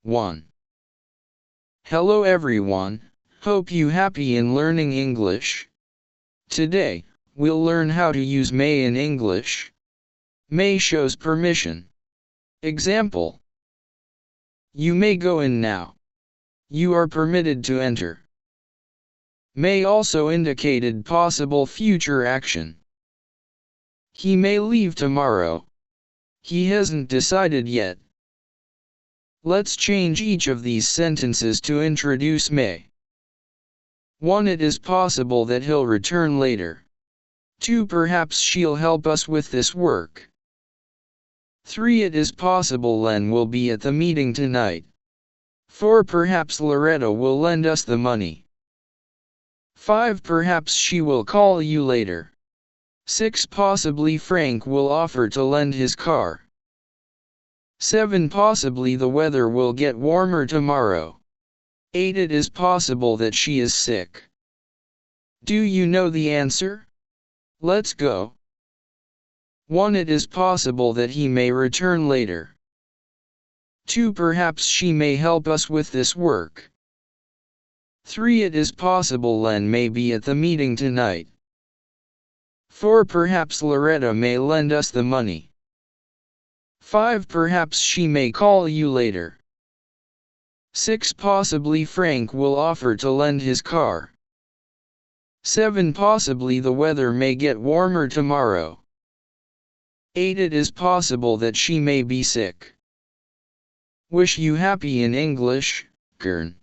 1. Hello everyone, hope you happy in learning English. Today, we'll learn how to use may in English. May shows permission. Example. You may go in now. You are permitted to enter. May also indicated possible future action. He may leave tomorrow. He hasn't decided yet. Let's change each of these sentences to introduce may. 1. It is possible that he'll return later. 2. Perhaps she'll help us with this work. 3. It is possible Len will be at the meeting tonight. 4. Perhaps Loretta will lend us the money. 5. Perhaps she will call you later. 6. Possibly Frank will offer to lend his car. 7. Possibly the weather will get warmer tomorrow. 8. It is possible that she is sick. Do you know the answer? Let's go. 1. It is possible that he may return later. 2. Perhaps she may help us with this work. 3. It is possible Len may be at the meeting tonight. 4. Perhaps Loretta may lend us the money. 5. Perhaps she may call you later. 6. Possibly Frank will offer to lend his car. 7. Possibly the weather may get warmer tomorrow. 8. It is possible that she may be sick. Wish you happy in English, Kern.